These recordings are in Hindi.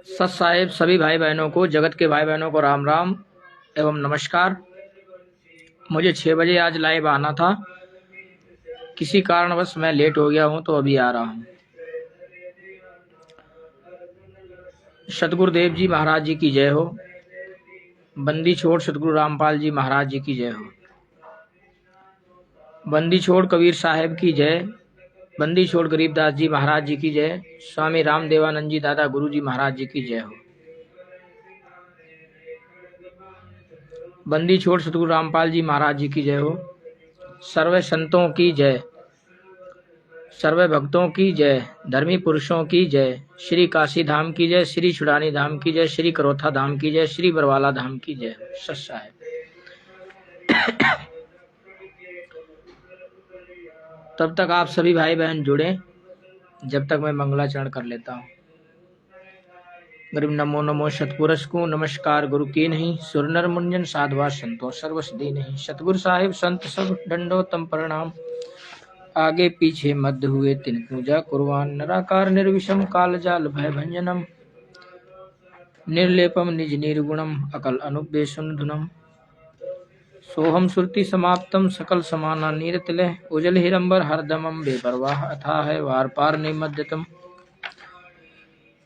सत साहेब सभी भाई बहनों को, जगत के भाई बहनों को राम राम एवं नमस्कार। मुझे 6 बजे आज लाइव आना था, किसी कारणवश मैं लेट हो गया हूं तो अभी आ रहा हूं। सतगुरुदेव जी महाराज जी की जय हो। बंदी छोड़ सतगुरु रामपाल जी महाराज जी की जय हो। बंदी छोड़ कबीर साहेब की जय। बंदी छोड़ गरीबदास जी महाराज जी की जय। स्वामी रामदेवानंद जी दादा गुरु जी महाराज जी की जय हो। बंदी छोड़ सतगुरु रामपाल जी महाराज जी की जय हो। सर्वे संतों की जय, सर्वे भक्तों की जय, धर्मी पुरुषों की जय। श्री काशी धाम की जय, श्री छुड़ानी धाम की जय, श्री करोथा धाम की जय, श्री बरवाला धाम की जय। सत साहेब। तब तक आप सभी भाई बहन जुड़े जब तक मैं मंगलाचरण कर लेता हूँ। गरीब नमो नमो सतपुरुष को नमस्कार गुरु की नहीं, सुर नर मुंजन साधवा संतो सर्वसदी नहीं। सतगुरु साहिब संत सब दंडोतम प्रणाम, आगे पीछे मध्य हुए तिन पूजा कुर्बान। निराकार निर्विषम काल जाल भय भंजनम, निर्लेपम निज निर्गुणम अकल अनुपेशन धुनम। सोहम श्रुति समाप्तम सकल समाना नीरतिले, उजल हिरंबर हरदमम बेपरवाह अथाह वार पार निमध्यतम।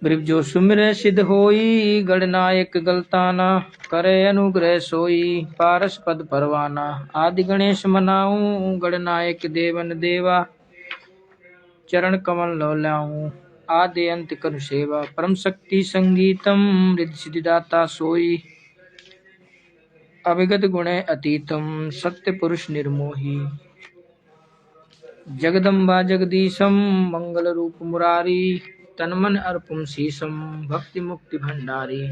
गरीब जो सुमिरै सिद्ध होई, गणनायक गलताना करे अनुग्रह सोई। पारस पद परवाना आदि गणेश मनाऊं, गणनायक देवन देवा चरण कमल लो लाऊं। आदि अंत कनु सेवा परम शक्ति संगीतम, रिद्धि सिद्धि दाता सोई। अविगत गुणे अतीतम सत्य पुरुष निर्मोही। जगदम्बा जगदीशम मंगल रूप मुरारी, तन मन अर्पुम शीशम भक्ति मुक्ति भंडारी।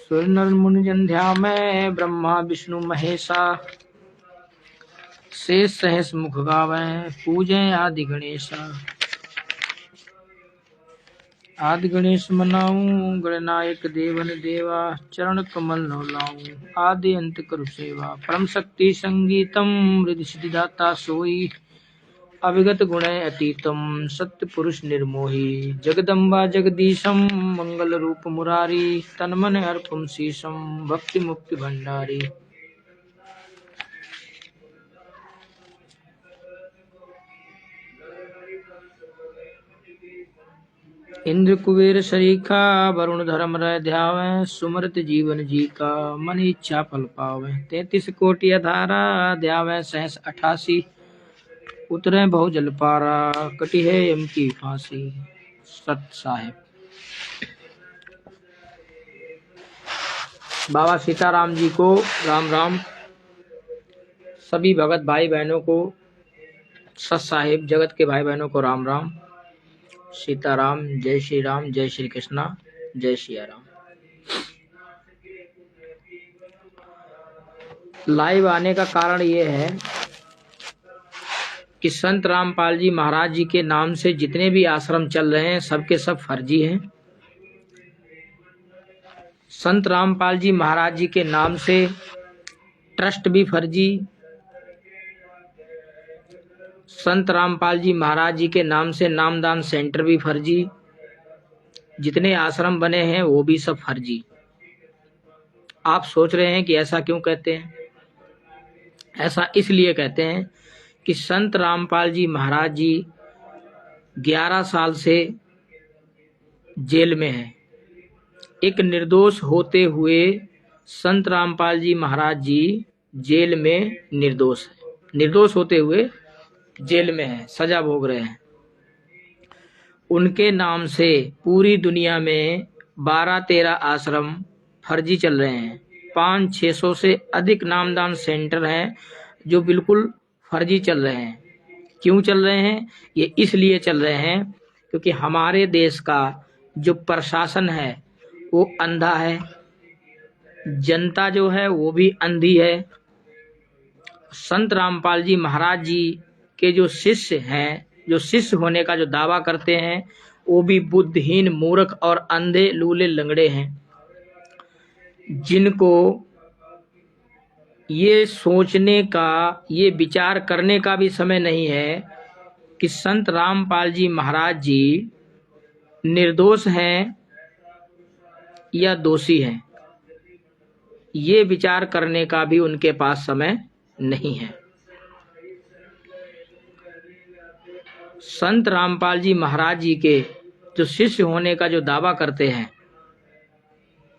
सुर नर मुनि जन ध्यामे ब्रह्मा विष्णु महेशा, शेष सहस मुख गावे पूजे आदि गणेशा। आदि गणेश मनाऊं, गणनायक देवन देवा चरण कमल नो लाऊं। आदि अंत करु सेवा परम शक्ति संगीतम, रिद्धि सिद्धि दाता सोई। अविगत गुणे अतीतम सत्य पुरुष निर्मोही। जगदम्बा जगदीशम मंगल रूप मुरारी, तन मन अर्पुम शीशम भक्ति मुक्ति भंडारी। इंद्र कुबेर शरीखा वरुण धर्म रह ध्यावे, सुमृत जीवन जी का मन इच्छा फल पावे। 33 कोटि अधारा ध्यावे सहस 88, उतरे बहु जल पारा कटी है यम की फांसी। सत साहेब। बाबा सीताराम जी को राम राम। सभी भगत भाई बहनों को सत साहेब, जगत के भाई बहनों को राम राम। सीताराम, जय श्री राम, जय श्री कृष्णा, जय सिया राम। लाइव आने का कारण ये है कि संत रामपाल जी महाराज जी के नाम से जितने भी आश्रम चल रहे हैं सबके सब फर्जी हैं। संत रामपाल जी महाराज जी के नाम से ट्रस्ट भी फर्जी, संत रामपाल जी महाराज जी के नाम से नामदान सेंटर भी फर्जी, जितने आश्रम बने हैं वो भी सब फर्जी। आप सोच रहे हैं कि ऐसा क्यों कहते हैं? ऐसा इसलिए कहते हैं कि संत रामपाल जी महाराज जी 11 साल से जेल में हैं। एक निर्दोष होते हुए संत रामपाल जी महाराज जी जेल में निर्दोष है, निर्दोष होते हुए जेल में है, सजा भोग रहे हैं। उनके नाम से पूरी दुनिया में 12-13 आश्रम फर्जी चल रहे हैं। 500-600 से अधिक नामदान सेंटर हैं जो बिल्कुल फर्जी चल रहे हैं। क्यों चल रहे हैं? ये इसलिए चल रहे हैं क्योंकि हमारे देश का जो प्रशासन है वो अंधा है, जनता जो है वो भी अंधी है। संत रामपाल जी महाराज जी के जो शिष्य हैं, जो शिष्य होने का जो दावा करते हैं, वो भी बुद्धिहीन, मूर्ख और अंधे, लूले, लंगड़े हैं, जिनको ये सोचने का, ये विचार करने का भी समय नहीं है कि संत रामपाल जी महाराज जी निर्दोष हैं या दोषी हैं, ये विचार करने का भी उनके पास समय नहीं है। संत रामपाल जी महाराज जी के जो शिष्य होने का जो दावा करते हैं,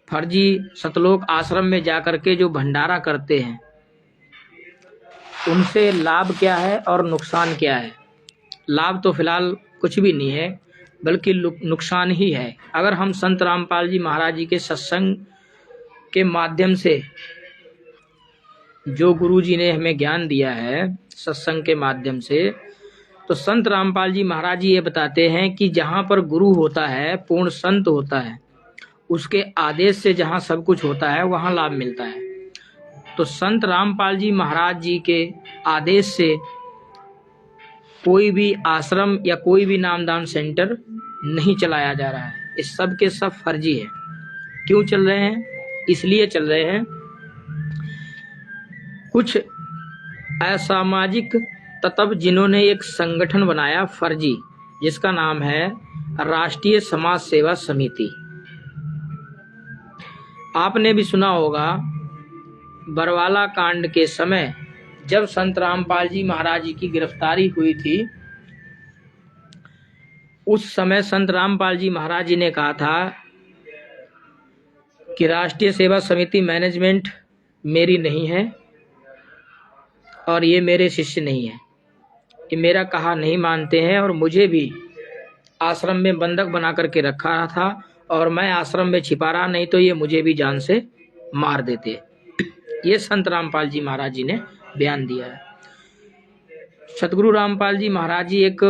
फर्जी सतलोक आश्रम में जाकर के जो भंडारा करते हैं, उनसे लाभ क्या है और नुकसान क्या है? लाभ तो फिलहाल कुछ भी नहीं है, बल्कि नुकसान ही है। अगर हम संत रामपाल जी महाराज जी के सत्संग के माध्यम से, जो गुरु जी ने हमें ज्ञान दिया है सत्संग के माध्यम से, तो संत रामपाल जी महाराज जी ये बताते हैं कि जहाँ पर गुरु होता है, पूर्ण संत होता है, उसके आदेश से जहाँ सब कुछ होता है वहाँ लाभ मिलता है। तो संत रामपाल जी महाराज जी के आदेश से कोई भी आश्रम या कोई भी नामदान सेंटर नहीं चलाया जा रहा है। इस सब के सब फर्जी है। क्यों चल रहे हैं? इसलिए चल रहे हैं, कुछ असामाजिक तत्व जिन्होंने एक संगठन बनाया फर्जी, जिसका नाम है राष्ट्रीय समाज सेवा समिति। आपने भी सुना होगा, बरवाला कांड के समय जब संत रामपाल जी महाराज जी की गिरफ्तारी हुई थी, उस समय संत रामपाल जी महाराज जी ने कहा था कि राष्ट्रीय सेवा समिति मैनेजमेंट मेरी नहीं है और ये मेरे शिष्य नहीं है, ये मेरा कहा नहीं मानते हैं और मुझे भी आश्रम में बंधक बना करके रखा था और मैं आश्रम में छिपा रहा, नहीं तो ये मुझे भी जान से मार देते। ये संत रामपाल जी महाराज जी ने बयान दिया है। सतगुरु रामपाल जी महाराज जी एक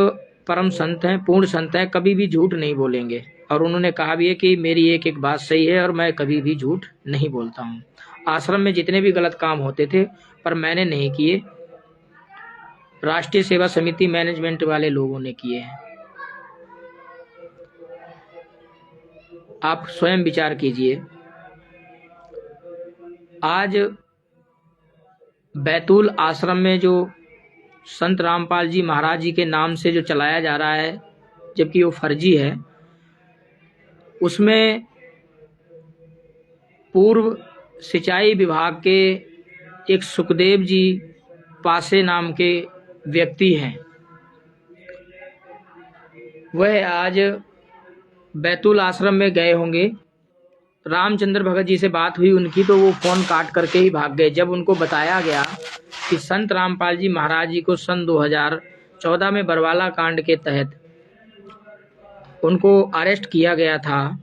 परम संत हैं, पूर्ण संत हैं, कभी भी झूठ नहीं बोलेंगे। और उन्होंने कहा भी है कि मेरी एक एक बात सही है और मैं कभी भी झूठ नहीं बोलता हूँ। आश्रम में जितने भी गलत काम होते थे पर मैंने नहीं किए, राष्ट्रीय सेवा समिति मैनेजमेंट वाले लोगों ने किए हैं। आप स्वयं विचार कीजिए। आज बैतूल आश्रम में जो संत रामपाल जी महाराज जी के नाम से जो चलाया जा रहा है, जबकि वो फर्जी है, उसमें पूर्व सिंचाई विभाग के एक सुखदेव जी पासे नाम के व्यक्ति हैं। वह आज बैतूल आश्रम में गए होंगे, रामचंद्र भगत जी से बात हुई उनकी, तो वो फ़ोन काट करके ही भाग गए। जब उनको बताया गया कि संत रामपाल जी महाराज जी को सन 2014 में बरवाला कांड के तहत उनको अरेस्ट किया गया था,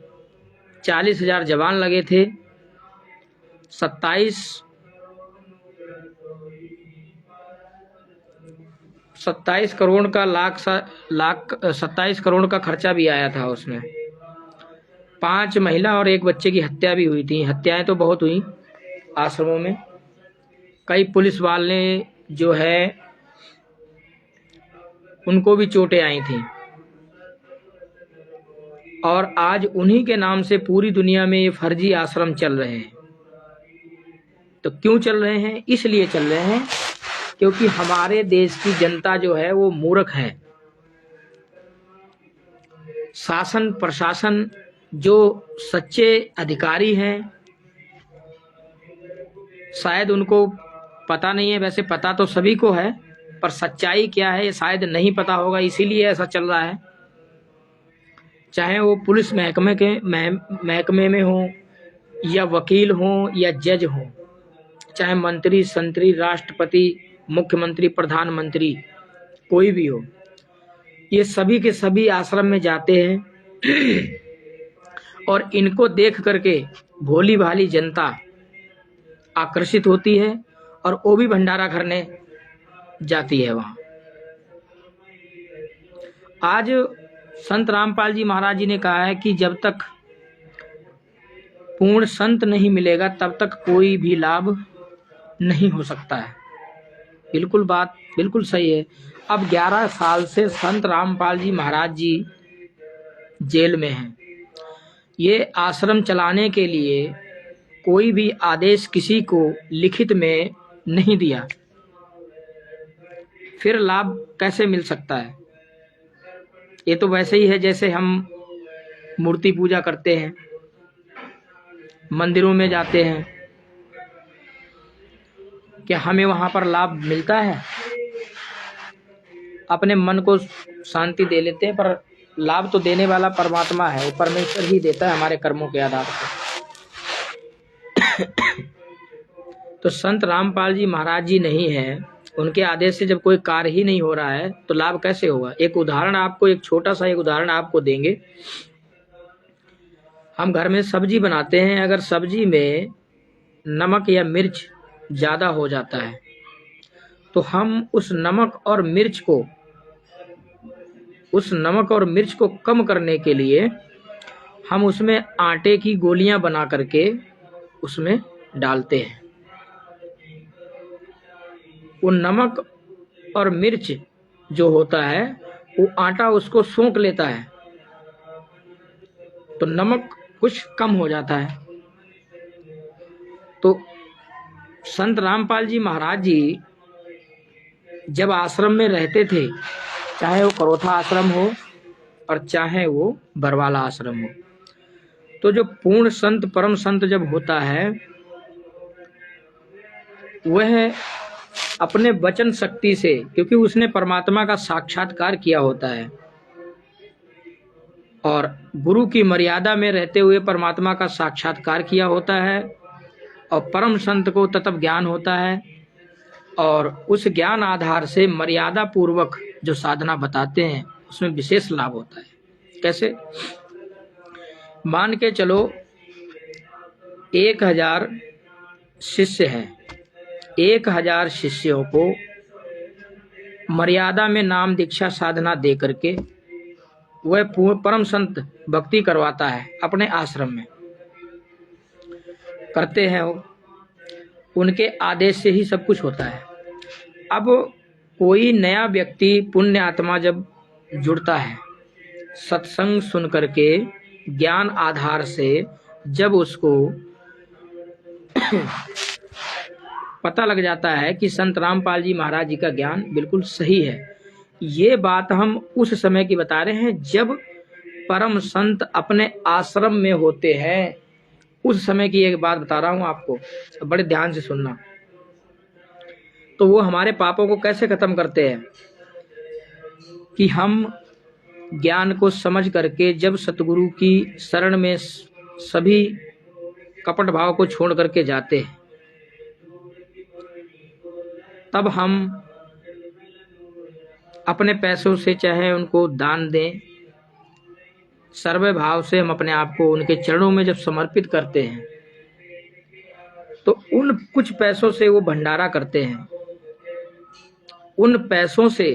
40,000 जवान लगे थे, 27 करोड़ का 27 करोड़ का खर्चा भी आया था उसमें। 5 महिला और 1 बच्चे की हत्या भी हुई थी। हत्याएं तो बहुत हुई आश्रमों में। कई पुलिस वाले जो है उनको भी चोटें आई थी। और आज उन्हीं के नाम से पूरी दुनिया में ये फर्जी आश्रम चल रहे हैं। तो क्यों चल रहे हैं? इसलिए चल रहे हैं क्योंकि हमारे देश की जनता जो है वो मूर्ख है। शासन प्रशासन जो सच्चे अधिकारी हैं, शायद उनको पता नहीं है। वैसे पता तो सभी को है, पर सच्चाई क्या है ये शायद नहीं पता होगा, इसीलिए ऐसा चल रहा है। चाहे वो पुलिस महकमे में हो, या वकील हो, या जज हो, चाहे मंत्री संतरी, राष्ट्रपति, मुख्यमंत्री, प्रधानमंत्री, कोई भी हो, ये सभी के सभी आश्रम में जाते हैं और इनको देख करके भोली भाली जनता आकर्षित होती है और वो भी भंडारा करने जाती है वहाँ। आज संत रामपाल जी महाराज जी ने कहा है कि जब तक पूर्ण संत नहीं मिलेगा तब तक कोई भी लाभ नहीं हो सकता है। बात बिल्कुल सही है। अब 11 साल से संत रामपाल जी महाराज जी जेल में हैं। ये आश्रम चलाने के लिए कोई भी आदेश किसी को लिखित में नहीं दिया, फिर लाभ कैसे मिल सकता है? ये तो वैसे ही है जैसे हम मूर्ति पूजा करते हैं, मंदिरों में जाते हैं, क्या हमें वहाँ पर लाभ मिलता है? अपने मन को शांति दे लेते हैं, पर लाभ तो देने वाला परमात्मा है, वो परमेश्वर ही देता है हमारे कर्मों के आधार पर। तो संत रामपाल जी महाराज जी नहीं है, उनके आदेश से जब कोई कार्य ही नहीं हो रहा है तो लाभ कैसे होगा? एक उदाहरण आपको, एक छोटा सा एक उदाहरण आपको देंगे। हम घर में सब्जी बनाते हैं, अगर सब्जी में नमक या मिर्च ज़्यादा हो जाता है तो हम उस नमक और मिर्च को कम करने के लिए हम उसमें आटे की गोलियां बना करके उसमें डालते हैं। वो नमक और मिर्च जो होता है वो आटा उसको सोख लेता है, तो नमक कुछ कम हो जाता है। तो संत रामपाल जी महाराज जी जब आश्रम में रहते थे, चाहे वो करोथा आश्रम हो और चाहे वो बरवाला आश्रम हो, तो जो पूर्ण संत परम संत जब होता है वह अपने वचन शक्ति से, क्योंकि उसने परमात्मा का साक्षात्कार किया होता है और गुरु की मर्यादा में रहते हुए परमात्मा का साक्षात्कार किया होता है और परम संत को तत्व ज्ञान होता है, और उस ज्ञान आधार से मर्यादा पूर्वक जो साधना बताते हैं उसमें विशेष लाभ होता है। कैसे? मान के चलो 1000 शिष्य हैं, 1000 शिष्यों को मर्यादा में नाम दीक्षा साधना दे करके वह परम संत भक्ति करवाता है अपने आश्रम में, करते हैं वो, उनके आदेश से ही सब कुछ होता है। अब कोई नया व्यक्ति पुण्य आत्मा जब जुड़ता है, सत्संग सुन करके ज्ञान आधार से जब उसको पता लग जाता है कि संत रामपाल जी महाराज जी का ज्ञान बिल्कुल सही है, ये बात हम उस समय की बता रहे हैं जब परम संत अपने आश्रम में होते हैं। उस समय की एक बात बता रहा हूं आपको, बड़े ध्यान से सुनना। तो वो हमारे पापों को कैसे खत्म करते हैं कि हम ज्ञान को समझ करके जब सतगुरु की शरण में सभी कपट भाव को छोड़ करके जाते हैं, तब हम अपने पैसों से चाहे उनको दान दें, सर्व भाव से हम अपने आप को उनके चरणों में जब समर्पित करते हैं तो उन कुछ पैसों से वो भंडारा करते हैं। उन पैसों से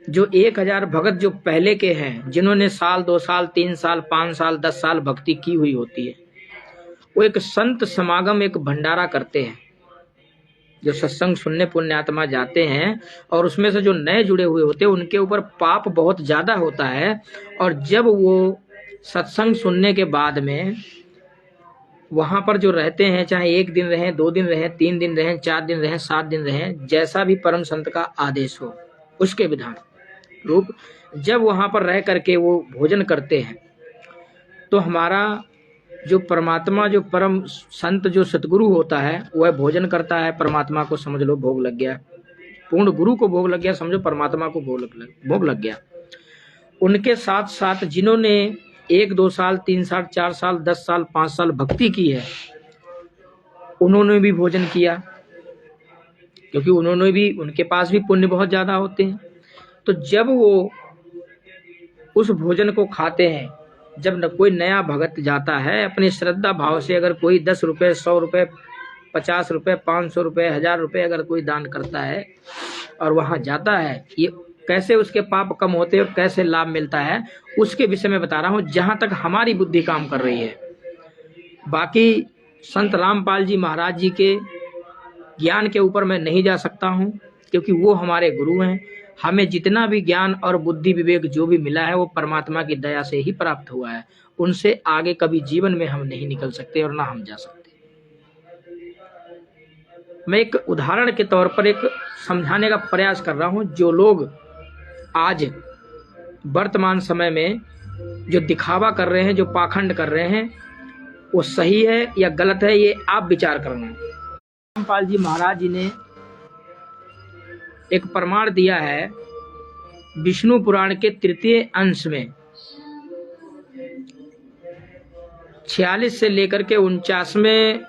जो 1000 भगत जो पहले के हैं, जिन्होंने साल 2 साल 3 साल 5 साल 10 साल भक्ति की हुई होती है, वो एक संत समागम, एक भंडारा करते हैं। जो सत्संग सुनने पुण्यात्मा जाते हैं और उसमें से जो नए जुड़े हुए होते हैं उनके ऊपर पाप बहुत ज्यादा होता है, और जब वो सत्संग सुनने के बाद में वहां पर जो रहते हैं, चाहे 1 दिन रहें, 2 दिन रहें, 3 दिन रहें, 4 दिन रहें, 7 दिन रहें, जैसा भी परम संत का आदेश हो उसके विधान रूप, जब वहां पर रह करके वो भोजन करते हैं तो हमारा जो परमात्मा, जो परम संत, जो सतगुरु होता है, वह भोजन करता है। परमात्मा को समझ लो भोग लग गया, पूर्ण गुरु को भोग लग गया, समझो परमात्मा को भोग लग गया। उनके साथ साथ जिन्होंने 1 2 साल 3 साल 4 साल 10 साल 5 साल भक्ति की है, उन्होंने भी भोजन किया, क्योंकि उनके पास भी पुण्य बहुत ज्यादा होते हैं। तो जब वो उस भोजन को खाते हैं, जब न कोई नया भगत जाता है अपनी श्रद्धा भाव से, अगर कोई 10 रुपए 100 रुपए 50 रुपए 500 रुपए 1000 रुपए अगर कोई दान करता है और वहां जाता है, ये कैसे उसके पाप कम होते हैं और कैसे लाभ मिलता है उसके विषय में बता रहा हूं, जहां तक हमारी बुद्धि काम कर रही है। बाकी संत रामपाल जी महाराज जी के ज्ञान के ऊपर मैं नहीं जा सकता हूं, क्योंकि वो हमारे गुरु हैं। हमें जितना भी ज्ञान और बुद्धि विवेक जो भी मिला है वो परमात्मा की दया से ही प्राप्त हुआ है, उनसे आगे कभी जीवन में हम नहीं निकल सकते और ना हम जा सकते। मैं एक उदाहरण के तौर पर एक समझाने का प्रयास कर रहा हूं। जो लोग आज वर्तमान समय में जो दिखावा कर रहे हैं, जो पाखंड कर रहे हैं, वो सही है या गलत है, ये आप विचार करना। रामपाल जी महाराज जी ने एक प्रमाण दिया है विष्णु पुराण के 3 अंश में 46 से लेकर के 49वें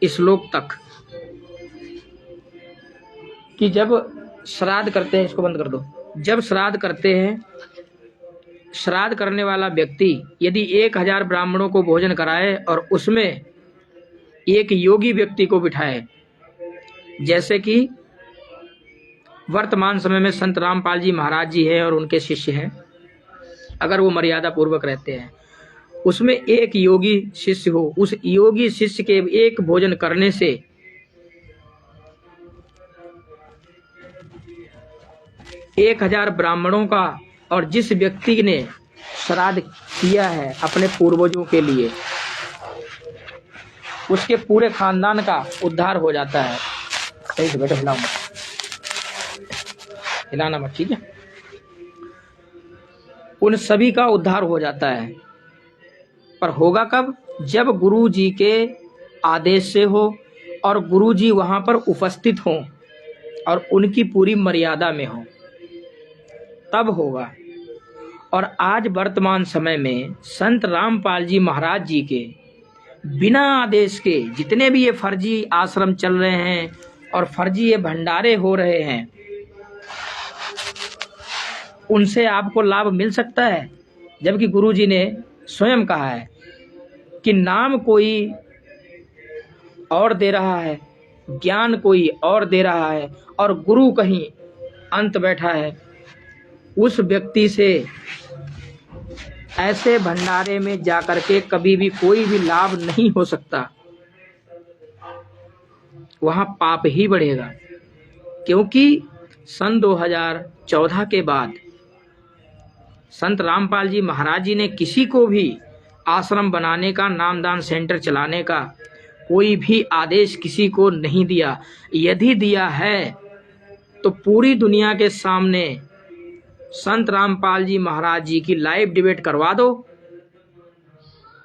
श्लोक तक कि जब श्राद्ध करते हैं, इसको बंद कर दो, जब श्राद्ध करते हैं, श्राद्ध करने वाला व्यक्ति यदि 1000 ब्राह्मणों को भोजन कराए और उसमें एक योगी व्यक्ति को बिठाए, जैसे कि वर्तमान समय में संत रामपाल जी महाराज जी हैं और उनके शिष्य हैं, अगर वो मर्यादा पूर्वक रहते हैं, उसमें एक योगी शिष्य हो, उस योगी शिष्य के एक भोजन करने से 1000 ब्राह्मणों का, और जिस व्यक्ति ने श्राद्ध किया है अपने पूर्वजों के लिए, उसके पूरे खानदान का उद्धार हो जाता है। सही से बैठो, हिलाओ मत, हिलाना मत, ठीक है। उन सभी का उद्धार हो जाता है, पर होगा कब? जब गुरु जी के आदेश से हो और गुरु जी वहां पर उपस्थित हों और उनकी पूरी मर्यादा में हो, तब होगा। और आज वर्तमान समय में संत रामपाल जी महाराज जी के बिना आदेश के जितने भी ये फर्जी आश्रम चल रहे हैं और फर्जी ये भंडारे हो रहे हैं, उनसे आपको लाभ मिल सकता है, जबकि गुरु जी ने स्वयं कहा है कि नाम कोई और दे रहा है, ज्ञान कोई और दे रहा है, और गुरु कहीं अंत बैठा है। उस व्यक्ति से ऐसे भंडारे में जाकर के कभी भी कोई भी लाभ नहीं हो सकता, वहां पाप ही बढ़ेगा। क्योंकि सन 2014 के बाद संत रामपाल जी महाराज जी ने किसी को भी आश्रम बनाने का, नामदान सेंटर चलाने का कोई भी आदेश किसी को नहीं दिया। यदि दिया है तो पूरी दुनिया के सामने संत रामपाल जी महाराज जी की लाइव डिबेट करवा दो,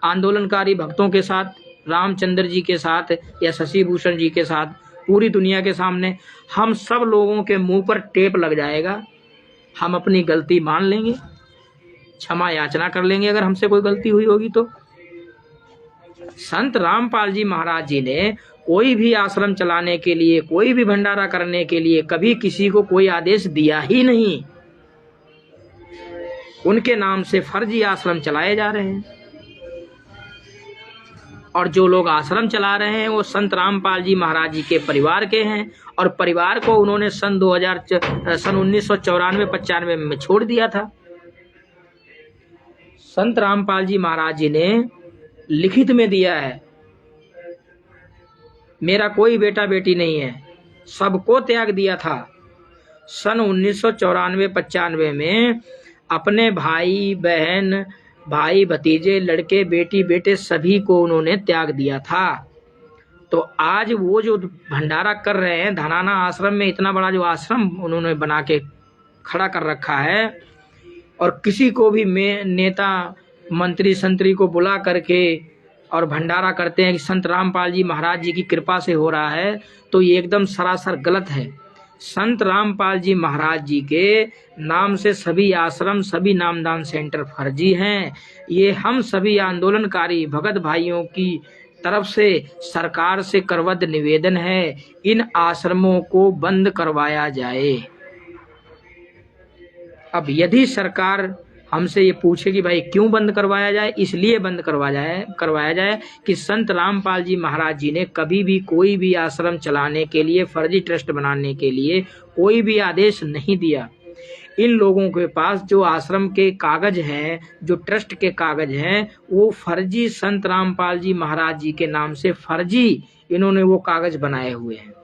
आंदोलनकारी भक्तों के साथ, रामचंद्र जी के साथ या शशि भूषण जी के साथ, पूरी दुनिया के सामने हम सब लोगों के मुंह पर टेप लग जाएगा। हम अपनी गलती मान लेंगे, क्षमा याचना कर लेंगे अगर हमसे कोई गलती हुई होगी तो। संत रामपाल जी महाराज जी ने कोई भी आश्रम चलाने के लिए, कोई भी भंडारा करने के लिए कभी किसी को कोई आदेश दिया ही नहीं। उनके नाम से फर्जी आश्रम चलाए जा रहे हैं, और जो लोग आश्रम चला रहे हैं वो संत रामपाल जी महाराज जी के परिवार के हैं, और परिवार को उन्होंने सन 1994-95 में छोड़ दिया था। संत रामपाल जी महाराज जी ने लिखित में दिया है, मेरा कोई बेटा बेटी नहीं है, सबको त्याग दिया था। सन 1994-95 में अपने भाई बहन, भाई भतीजे, लड़के बेटी बेटे सभी को उन्होंने त्याग दिया था। तो आज वो जो भंडारा कर रहे हैं, धनाना आश्रम में इतना बड़ा जो आश्रम उन्होंने बना के खड़ा कर रखा है, और किसी को भी नेता मंत्री संतरी को बुला करके और भंडारा करते हैं कि संत रामपाल जी महाराज जी की कृपा से हो रहा है, तो ये एकदम सरासर गलत है। संत रामपाल जी महाराज जी के नाम से सभी आश्रम, सभी नामदान सेंटर फर्जी हैं। ये हम सभी आंदोलनकारी भगत भाइयों की तरफ से सरकार से करवद निवेदन है, इन आश्रमों को बंद करवाया जाए। अब यदि सरकार हमसे ये पूछे कि भाई क्यों बंद करवाया जाए, इसलिए बंद करवाया जाए कि संत रामपाल जी महाराज जी ने कभी भी कोई भी आश्रम चलाने के लिए, फर्जी ट्रस्ट बनाने के लिए कोई भी आदेश नहीं दिया। इन लोगों के पास जो आश्रम के कागज हैं, जो ट्रस्ट के कागज हैं, वो फर्जी संत रामपाल जी महाराज जी के नाम से फर्जी इन्होंने वो कागज बनाए हुए हैं।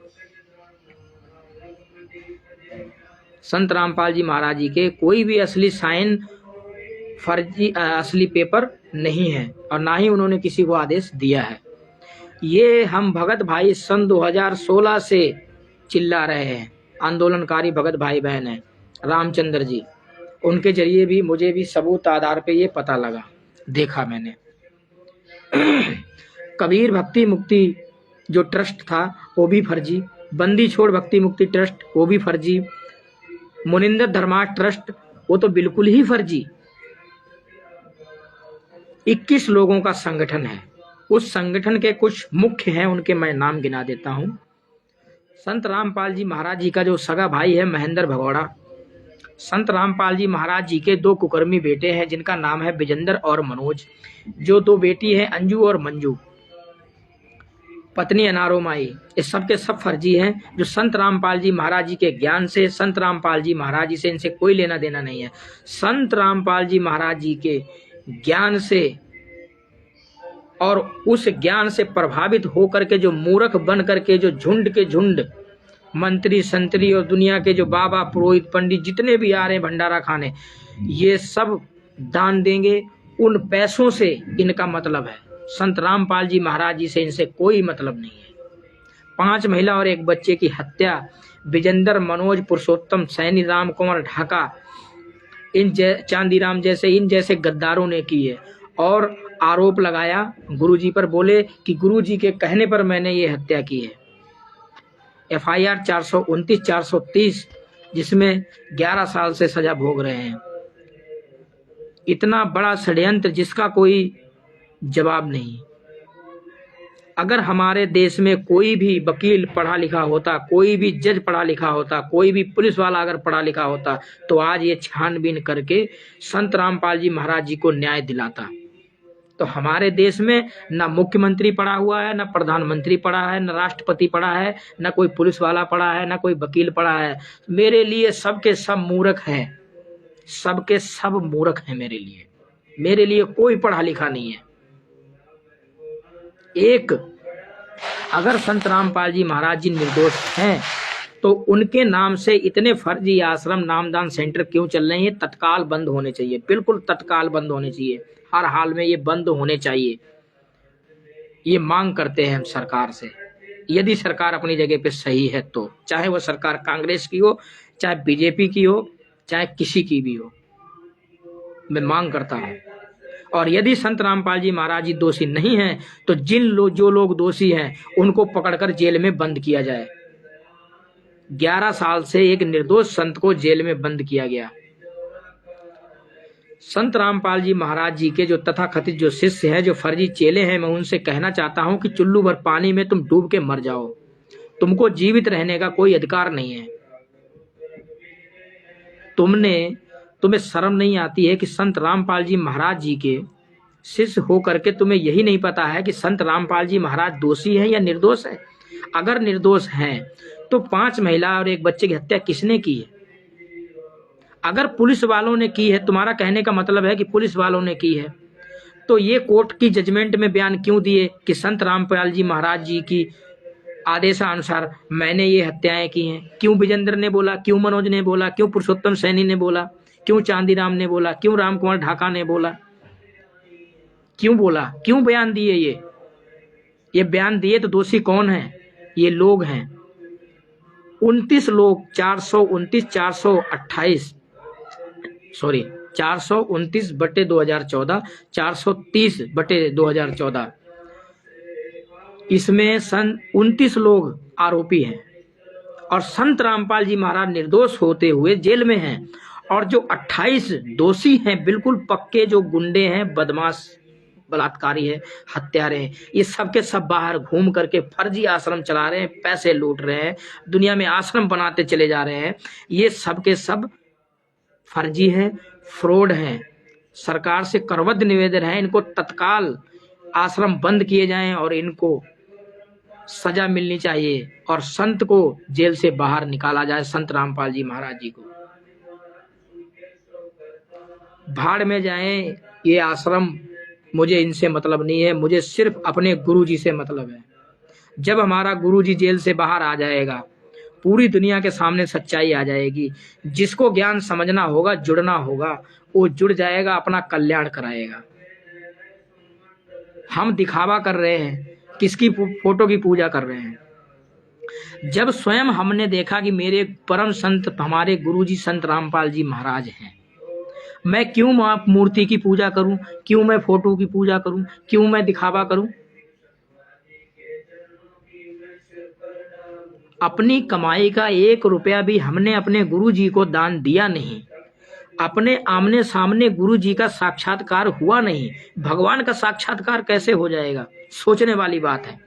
संत रामपाल जी महाराज जी के कोई भी असली साइन, फर्जी असली पेपर नहीं है, और ना ही उन्होंने किसी को आदेश दिया है। ये हम भगत भाई सन 2016 से चिल्ला रहे हैं, आंदोलनकारी भगत भाई बहन हैं, रामचंद्र जी, उनके जरिए भी मुझे भी सबूत आधार पे ये पता लगा, देखा मैंने। कबीर भक्ति मुक्ति जो ट्रस्ट था वो भी फर्जी, बंदी छोड़ भक्ति मुक्ति ट्रस्ट वो भी फर्जी, मुनिंदर धर्मार्थ ट्रस्ट वो तो बिल्कुल ही फर्जी। 21 लोगों का संगठन है। उस संगठन के कुछ मुख्य हैं, उनके मैं नाम गिना देता हूं। संत रामपाल जी महाराज जी का जो सगा भाई है महेंद्र भगौड़ा, संत रामपाल जी महाराज जी के 2 कुकर्मी बेटे हैं जिनका नाम है विजेंद्र और मनोज, जो 2 बेटी है अंजू और मंजू, पत्नी अनारो माई, ये सब के सब फर्जी हैं। जो संत रामपाल जी महाराज जी के ज्ञान से, संत रामपाल जी महाराज जी से इनसे कोई लेना देना नहीं है। संत रामपाल जी महाराज जी के ज्ञान से और उस ज्ञान से प्रभावित होकर के जो मूर्ख बन करके जो झुंड के झुंड मंत्री संतरी और दुनिया के जो बाबा पुरोहित पंडित जितने भी आ रहे हैं भंडारा खाने, ये सब दान देंगे। उन पैसों से इनका मतलब है, संत रामपाल जी महाराज जी से इनसे कोई मतलब नहीं है। 5 महिला और 1 बच्चे की हत्या विजेंद्र, मनोज, पुरुषोत्तम, सैनी, राम कुमार ढाका, इन चांदीराम जैसे इन जैसे गद्दारों ने की है। और आरोप लगाया गुरुजी पर, बोले कि गुरुजी के कहने पर मैंने ये हत्या की है। FIR 429 430 जिसमें 11 साल से सजा भोग रहे हैं। इतना बड़ा षड्यंत्र जिसका कोई जवाब नहीं। अगर हमारे देश में कोई भी वकील पढ़ा लिखा होता, कोई भी जज पढ़ा लिखा होता, कोई भी पुलिस वाला अगर पढ़ा लिखा होता, तो आज ये छानबीन करके संत रामपाल जी महाराज जी को न्याय दिलाता। तो हमारे देश में ना मुख्यमंत्री पढ़ा हुआ है, ना प्रधानमंत्री पढ़ा है, ना राष्ट्रपति पढ़ा है, ना कोई पुलिस वाला पढ़ा है, ना कोई वकील पढ़ा है। मेरे लिए सबके सब मूर्ख हैं, सबके सब मूर्ख हैं मेरे लिए कोई पढ़ा लिखा नहीं है। एक अगर संत रामपाल जी महाराज जी निर्दोष हैं तो उनके नाम से इतने फर्जी आश्रम नामदान सेंटर क्यों चल रहे हैं? तत्काल बंद होने चाहिए, बिल्कुल तत्काल बंद होने चाहिए, हर हाल में ये बंद होने चाहिए। ये मांग करते हैं हम सरकार से। यदि सरकार अपनी जगह पे सही है तो, चाहे वो सरकार कांग्रेस की हो, चाहे बीजेपी की हो, चाहे किसी की भी हो, मैं मांग करता हूं। और यदि संत रामपाल जी महाराज जी दोषी नहीं हैं तो जो लोग दोषी हैं उनको पकड़कर जेल में बंद किया जाए। 11 साल से एक निर्दोष संत को जेल में बंद किया गया। संत रामपाल जी महाराज जी के जो तथाकथित जो शिष्य हैं, जो फर्जी चेले हैं, मैं उनसे कहना चाहता हूं कि चुल्लू भर पानी में तुम डूब के मर जाओ, तुमको जीवित रहने का कोई अधिकार नहीं है। तुम्हें शर्म नहीं आती है कि संत रामपाल जी महाराज जी के शिष्य होकर के तुम्हें यही नहीं पता है कि संत रामपाल जी महाराज दोषी हैं या निर्दोष है? अगर निर्दोष हैं तो 5 महिला और 1 बच्चे की हत्या किसने की है? अगर पुलिस वालों ने की है, तुम्हारा कहने का मतलब है कि पुलिस वालों ने की है, तो ये कोर्ट की जजमेंट में बयान क्यों दिए कि संत रामपाल जी महाराज जी की आदेशानुसार मैंने ये हत्याएं की हैं? क्यों विजेंद्र ने बोला, क्यों मनोज ने बोला, क्यों पुरुषोत्तम सैनी ने बोला, क्यों चांदीराम ने बोला, क्यों राम कुमार ढाका ने बोला, क्यों बोला, क्यों बयान दिए? ये बयान दिए तो दोषी कौन है? ये लोग हैं 29 लोग, 429/2014, 430/2014, इसमें 29 लोग आरोपी हैं और संत रामपाल जी महाराज निर्दोष होते हुए जेल में हैं। और जो 28 दोषी हैं, बिल्कुल पक्के जो गुंडे हैं, बदमाश, बलात्कारी है, हत्यारे हैं, ये सब के सब बाहर घूम करके फर्जी आश्रम चला रहे हैं, पैसे लूट रहे हैं, दुनिया में आश्रम बनाते चले जा रहे हैं। ये सब के सब फर्जी हैं, फ्रॉड हैं। सरकार से करवद निवेदन है, इनको तत्काल आश्रम बंद किए जाएं और इनको सजा मिलनी चाहिए और संत को जेल से बाहर निकाला जाए, संत रामपाल जी महाराज जी को। भाड़ में जाएं ये आश्रम, मुझे इनसे मतलब नहीं है, मुझे सिर्फ अपने गुरुजी से मतलब है। जब हमारा गुरुजी जेल से बाहर आ जाएगा, पूरी दुनिया के सामने सच्चाई आ जाएगी। जिसको ज्ञान समझना होगा, जुड़ना होगा, वो जुड़ जाएगा, अपना कल्याण कराएगा। हम दिखावा कर रहे हैं, किसकी फोटो की पूजा कर रहे हैं? जब स्वयं हमने देखा कि मेरे परम संत हमारे गुरुजी संत रामपाल जी महाराज हैं, मैं क्यों मां मूर्ति की पूजा करूं, क्यों मैं फोटो की पूजा करूं, क्यों मैं दिखावा करूं? अपनी कमाई का 1 रुपया भी हमने अपने गुरु जी को दान दिया नहीं, अपने आमने सामने गुरु जी का साक्षात्कार हुआ नहीं, भगवान का साक्षात्कार कैसे हो जाएगा? सोचने वाली बात है।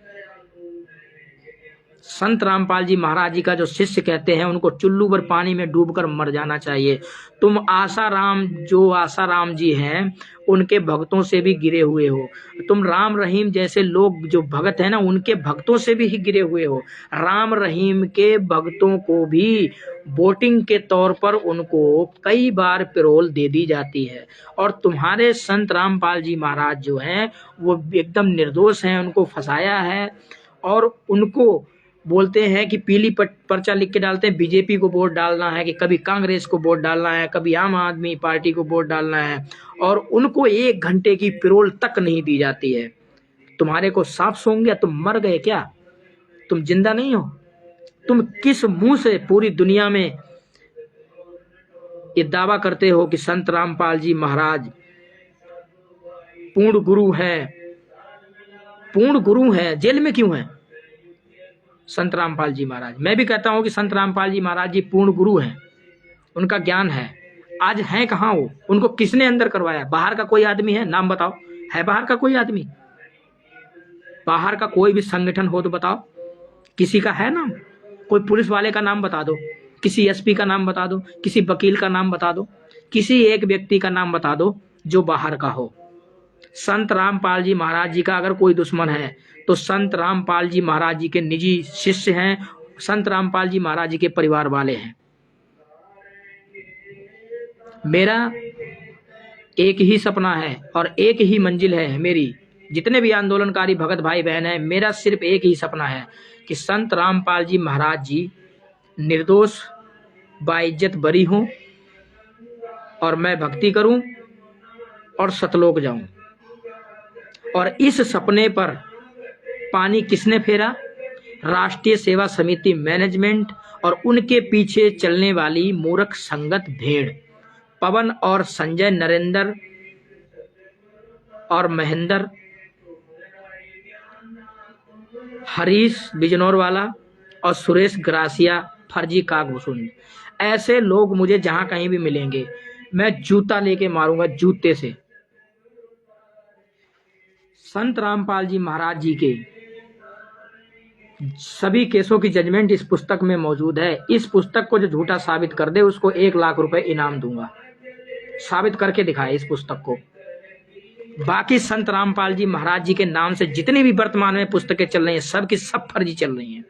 संत रामपाल जी महाराज जी का जो शिष्य कहते हैं उनको चुल्लू भर पानी में डूबकर मर जाना चाहिए। तुम आसाराम जी हैं उनके भक्तों से भी गिरे हुए हो, तुम राम रहीम जैसे लोग जो भगत है ना उनके भक्तों से भी गिरे हुए हो। राम रहीम के भक्तों को भी वोटिंग के तौर पर उनको कई बार पैरोल दे दी जाती है, और तुम्हारे संत रामपाल जी महाराज जो हैं वो एकदम निर्दोष हैं, उनको फंसाया है और उनको बोलते हैं कि पीली पर्चा लिख के डालते हैं, बीजेपी को वोट डालना है, कि कभी कांग्रेस को वोट डालना है, कभी आम आदमी पार्टी को वोट डालना है, और उनको 1 घंटे की पैरोल तक नहीं दी जाती है। तुम्हारे को सांप सूंघ गया, तुम मर गए क्या? तुम जिंदा नहीं हो? तुम किस मुंह से पूरी दुनिया में ये दावा करते हो कि संत रामपाल जी महाराज पूर्ण गुरु है? पूर्ण गुरु है, जेल में क्यों है संत रामपाल जी महाराज? मैं भी कहता हूं कि संत रामपाल जी महाराज जी पूर्ण गुरु हैं, उनका ज्ञान है। आज हैं कहां वो? उनको किसने अंदर करवाया? बाहर का कोई आदमी है? नाम बताओ, है बाहर का कोई आदमी? बाहर का कोई भी संगठन हो तो बताओ, किसी का है नाम? कोई पुलिस वाले का नाम बता दो, किसी एसपी का नाम बता दो, किसी वकील का नाम बता दो, किसी एक व्यक्ति का नाम बता दो जो बाहर का हो। संत रामपाल जी महाराज जी का अगर कोई दुश्मन है तो संत रामपाल जी महाराज जी के निजी शिष्य हैं, संत रामपाल जी महाराज जी के परिवार वाले हैं। मेरा एक ही सपना है और एक ही मंजिल है मेरी, जितने भी आंदोलनकारी भगत भाई बहन हैं, मेरा सिर्फ एक ही सपना है कि संत रामपाल जी महाराज जी निर्दोष बाइज्जत बरी हों और मैं भक्ति करूं और सतलोक जाऊं। और इस सपने पर पानी किसने फेरा? राष्ट्रीय सेवा समिति मैनेजमेंट और उनके पीछे चलने वाली मूर्ख संगत भेड़, पवन और संजय, नरेंद्र और महेंद्र, हरीश बिजनौर वाला और सुरेश ग्रासिया फर्जी कागभूषण। ऐसे लोग मुझे जहां कहीं भी मिलेंगे मैं जूता लेके मारूंगा, जूते से। संत रामपाल जी महाराज जी के सभी केसों की जजमेंट इस पुस्तक में मौजूद है। इस पुस्तक को जो झूठा साबित कर दे उसको 1 लाख रुपए इनाम दूंगा। साबित करके दिखाए इस पुस्तक को। बाकी संत रामपाल जी महाराज जी के नाम से जितनी भी वर्तमान में पुस्तकें चल रही हैं सब की सब फर्जी चल रही हैं।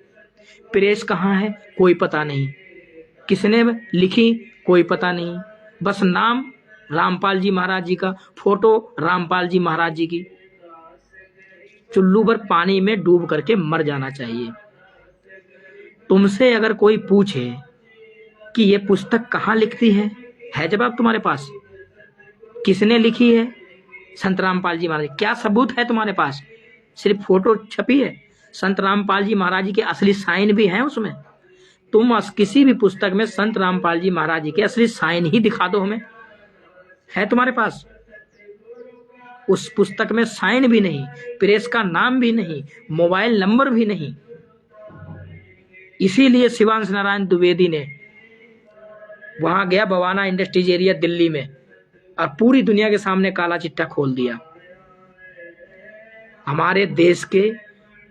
प्रेस कहाँ है कोई पता नहीं, किसने लिखी कोई पता नहीं, बस नाम रामपाल जी महाराज जी का, फोटो रामपाल जी महाराज जी की। चुल्लू भर पानी में डूब करके मर जाना चाहिए। तुमसे अगर कोई पूछे कि ये पुस्तक कहाँ लिखती है जवाब तुम्हारे पास? किसने लिखी है? संत रामपाल जी महाराज। क्या सबूत है तुम्हारे पास? सिर्फ फोटो छपी है? संत रामपाल जी महाराज जी के असली साइन भी हैं उसमें। तुम किसी भी पुस्तक में संत रामपाल जी महाराज जी के असली साइन ही दिखा दो हमें, है तुम्हारे पास? उस पुस्तक में साइन भी नहीं, प्रेस का नाम भी नहीं, मोबाइल नंबर भी नहीं। इसीलिए शिवांश नारायण द्विवेदी ने वहां गया बवाना इंडस्ट्रीज एरिया दिल्ली में और पूरी दुनिया के सामने काला चिट्ठा खोल दिया। हमारे देश के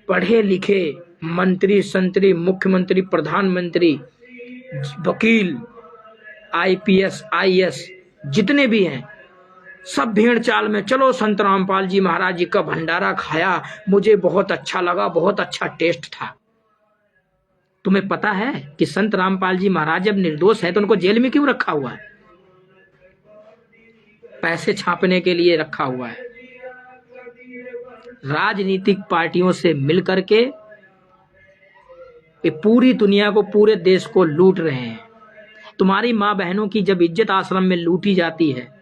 पढ़े लिखे मंत्री, संतरी, मुख्यमंत्री, प्रधानमंत्री, वकील, आईपीएस, आईएएस जितने भी हैं सब भेड़ चाल में चलो संत रामपाल जी महाराज जी का भंडारा खाया, मुझे बहुत अच्छा लगा, बहुत अच्छा टेस्ट था। तुम्हें पता है कि संत रामपाल जी महाराज जब निर्दोष है तो उनको जेल में क्यों रखा हुआ है? पैसे छापने के लिए रखा हुआ है। राजनीतिक पार्टियों से मिलकर के ये पूरी दुनिया को, पूरे देश को लूट रहे हैं। तुम्हारी माँ बहनों की जब इज्जत आश्रम में लूटी जाती है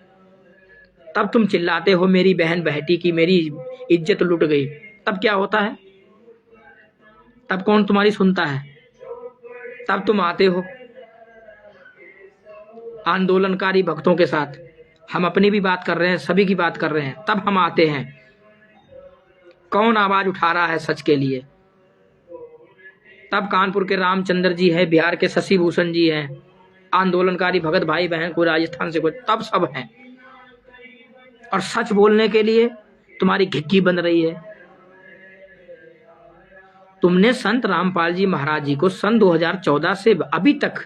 तब तुम चिल्लाते हो मेरी बहन बेटी की मेरी इज्जत लूट गई। तब क्या होता है? तब कौन तुम्हारी सुनता है? तब तुम आते हो आंदोलनकारी भक्तों के साथ हम अपनी भी बात कर रहे हैं, सभी की बात कर रहे हैं, तब हम आते हैं। कौन आवाज उठा रहा है सच के लिए? तब कानपुर के रामचंद्र जी है, बिहार के शशि भूषण जी हैं, आंदोलनकारी भगत भाई बहन, कोई राजस्थान से, कोई, तब सब हैं। और सच बोलने के लिए तुम्हारी घिक्की बन रही है। तुमने संत रामपाल जी महाराज जी को सन 2014 से अभी तक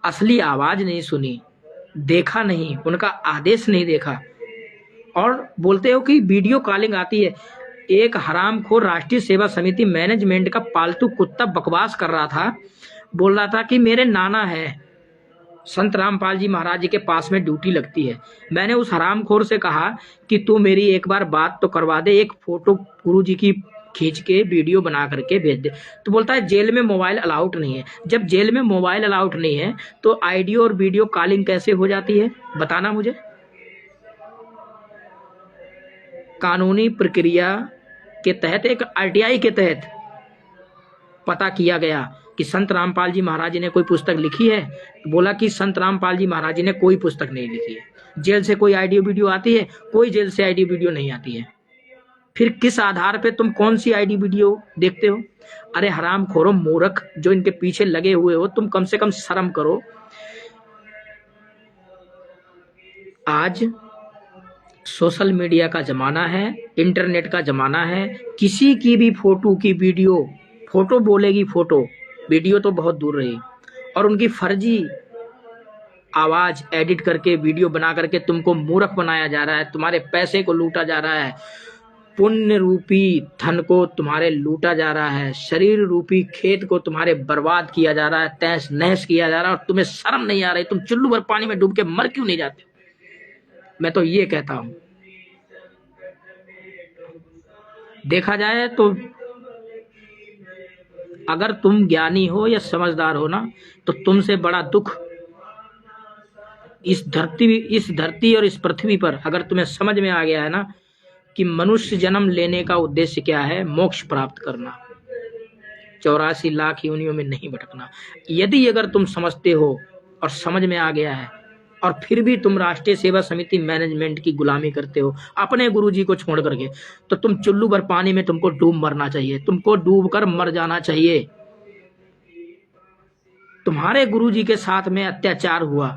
असली आवाज नहीं सुनी, देखा नहीं, उनका आदेश नहीं देखा, और बोलते हो कि वीडियो कॉलिंग आती है। एक हरामखोर राष्ट्रीय सेवा समिति मैनेजमेंट का पालतू कुत्ता बकवास कर रहा था, बोल रहा था कि मेरे नाना है, संत रामपाल जी महाराज जी के पास में ड्यूटी लगती है। मैंने उस हरामखोर से कहा कि तू मेरी एक बार बात तो करवा दे, एक फोटो गुरुजी की खींच के वीडियो बना करके भेज दे। तो बोलता है जेल में मोबाइल अलाउड नहीं है। जब जेल में मोबाइल अलाउड नहीं है तो ऑडियो और वीडियो कॉलिंग कैसे हो जाती है, बताना मुझे। कानूनी प्रक्रिया के तहत, एक आरटीआई के तहत पता किया गया कि संत रामपाल जी महाराज जी ने कोई पुस्तक लिखी है। बोला कि संत रामपाल जी महाराज जी ने कोई पुस्तक नहीं लिखी है। जेल से कोई ऑडियो वीडियो आती है? कोई जेल से ऑडियो वीडियो नहीं आती है। फिर किस आधार पे तुम कौन सी ऑडियो वीडियो देखते हो? अरे हराम खोरो, मूर्ख जो इनके पीछे लगे हुए हो, तुम कम से कम शर्म करो। आज सोशल मीडिया का जमाना है, इंटरनेट का जमाना है। किसी की भी फोटो की वीडियो, फोटो बोलेगी फोटो, वीडियो तो बहुत दूर रही, और उनकी फर्जी आवाज एडिट करके वीडियो बना करके तुमको मूर्ख बनाया जा रहा है, तुम्हारे पैसे को लूटा जा रहा है, पुण्य रूपी धन को तुम्हारे लूटा जा रहा है, शरीर रूपी खेत को तुम्हारे बर्बाद किया जा रहा है, तहस नहस किया जा रहा है, और तुम्हें शर्म नहीं आ रही? तुम चुल्लू भर पानी में डूब के मर क्यों नहीं जाते? मैं तो ये कहता हूं, देखा जाए तो अगर तुम ज्ञानी हो या समझदार हो ना, तो तुमसे बड़ा दुख इस धरती और इस पृथ्वी पर अगर तुम्हें समझ में आ गया है ना कि मनुष्य जन्म लेने का उद्देश्य क्या है, मोक्ष प्राप्त करना, 84 लाख योनियों में नहीं भटकना। यदि अगर तुम समझते हो और समझ में आ गया है, और फिर भी तुम राष्ट्रीय सेवा समिति मैनेजमेंट की गुलामी करते हो अपने गुरुजी को छोड़ करके, तो तुम चुल्लू भर पानी में तुमको डूब मरना चाहिए, तुमको डूब कर मर जाना चाहिए। तुम्हारे गुरुजी के साथ में अत्याचार हुआ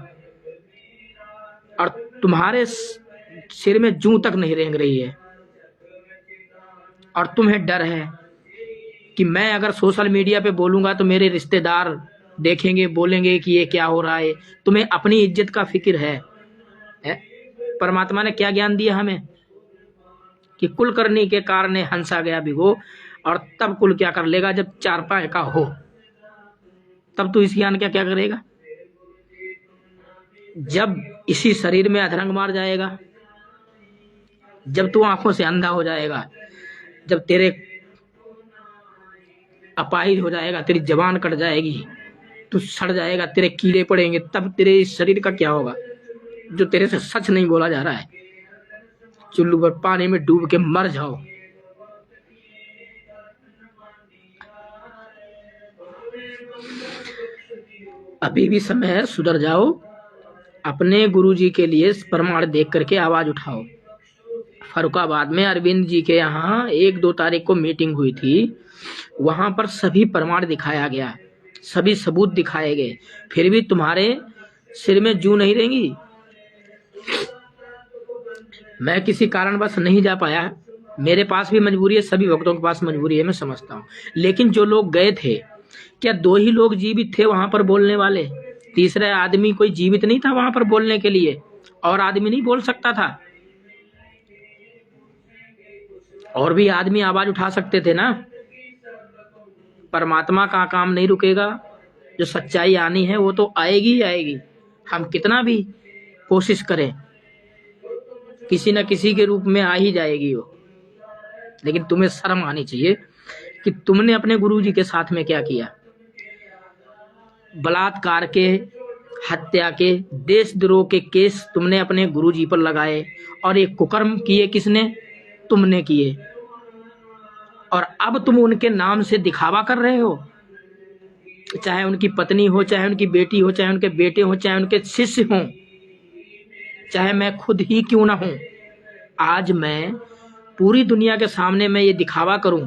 और तुम्हारे सिर में जूं तक नहीं रेंग रही है, और तुम्हें डर है कि मैं अगर सोशल मीडिया पे बोलूंगा तो मेरे रिश्तेदार देखेंगे, बोलेंगे कि ये क्या हो रहा है। तुम्हें अपनी इज्जत का फिक्र है? परमात्मा ने क्या ज्ञान दिया हमें कि कुल करने के कारण हंसा गया भिगो, और तब कुल क्या कर लेगा जब चार पाए का हो, तब तू इस ज्ञान क्या क्या करेगा? जब इसी शरीर में अधरंग मार जाएगा, जब तू आंखों से अंधा हो जाएगा, जब तेरे अपाहिज हो जाएगा, तेरी जबान कट जाएगी, तू सड़ जाएगा, तेरे कीड़े पड़ेंगे, तब तेरे इस शरीर का क्या होगा जो तेरे से सच नहीं बोला जा रहा है? चुल्लू पर पानी में डूब के मर जाओ। अभी भी समय है, सुधर जाओ, अपने गुरुजी के लिए प्रमाण देख करके आवाज उठाओ। फरुखाबाद में अरविंद जी के यहाँ 1-2 तारीख को मीटिंग हुई थी, वहां पर सभी प्रमाण दिखाया गया, सभी सबूत दिखाए गए, फिर भी तुम्हारे सिर में जूं नहीं रहेंगी। मैं किसी कारणवश नहीं जा पाया, मेरे पास भी मजबूरी है, सभी भक्तों के पास मजबूरी है, मैं समझता हूँ। लेकिन जो लोग गए थे, क्या 2 ही लोग जीवित थे वहां पर बोलने वाले? तीसरा आदमी कोई जीवित नहीं था वहां पर बोलने के लिए? और आदमी नहीं बोल सकता था? और भी आदमी आवाज उठा सकते थे ना। परमात्मा का काम नहीं रुकेगा, जो सच्चाई आनी है वो तो आएगी ही आएगी। हम कितना भी कोशिश करें, किसी न किसी के रूप में आ ही जाएगी वो। लेकिन तुम्हें शर्म आनी चाहिए कि तुमने अपने गुरुजी के साथ में क्या किया। बलात्कार के, हत्या के, देशद्रोह के केस तुमने अपने गुरुजी पर लगाए, और ये कुकर्म किए किसने? तुमने किए। और अब तुम उनके नाम से दिखावा कर रहे हो, चाहे उनकी पत्नी हो, चाहे उनकी बेटी हो, चाहे उनके बेटे हो, चाहे उनके शिष्य हो। चाहे मैं खुद ही क्यों ना हूं। आज मैं पूरी दुनिया के सामने मैं ये दिखावा करूं,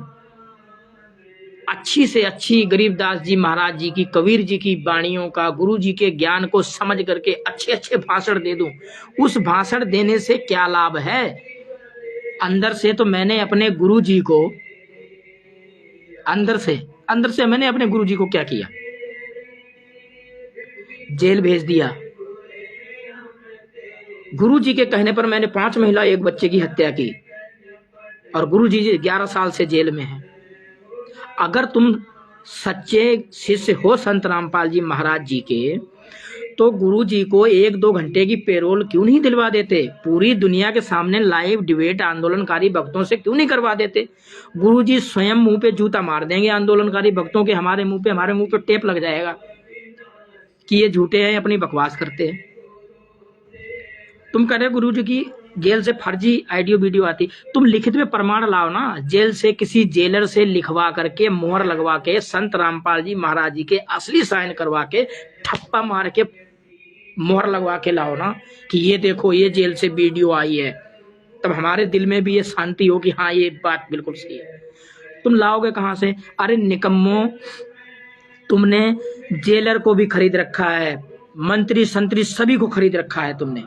अच्छी से अच्छी गरीबदास जी महाराज जी की, कबीर जी की वाणियों का, गुरु जी के ज्ञान को समझ करके अच्छे अच्छे भाषण दे दूं। उस भाषण देने से क्या लाभ है? अंदर से तो मैंने अपने गुरु जी को, अंदर से मैंने अपने गुरु जी को क्या किया? जेल भेज दिया। गुरु जी के कहने पर मैंने 5 महिला 1 बच्चे की हत्या की और गुरु जी 11 साल से जेल में हैं। अगर तुम सच्चे शिष्य हो संत रामपाल जी महाराज जी के, तो गुरु जी को 1-2 घंटे की पेरोल क्यों नहीं दिलवा देते? पूरी दुनिया के सामने लाइव डिबेट आंदोलनकारी भक्तों से क्यों नहीं करवा देते? गुरु जी स्वयं मुंह पे जूता मार देंगे आंदोलनकारी भक्तों के, हमारे मुंह पे टेप लग जाएगा कि ये झूठे हैं, अपनी बकवास करते हैं। तुम कह रहे गुरु जी की जेल से फर्जी ऑडियो वीडियो आती, तुम लिखित में प्रमाण लाओ ना। जेल से किसी जेलर से लिखवा करके, मोहर लगवा के, संत रामपाल जी महाराज जी के असली साइन करवा के, ठप्पा मार के मोहर लगवा के लाओ ना कि ये देखो ये जेल से वीडियो आई है। तब हमारे दिल में भी ये शांति हो कि हाँ ये बात बिल्कुल सही है। तुम लाओगे कहां से? अरे निकम्मो, तुमने जेलर को भी खरीद रखा है, मंत्री संतरी सभी को खरीद रखा है तुमने।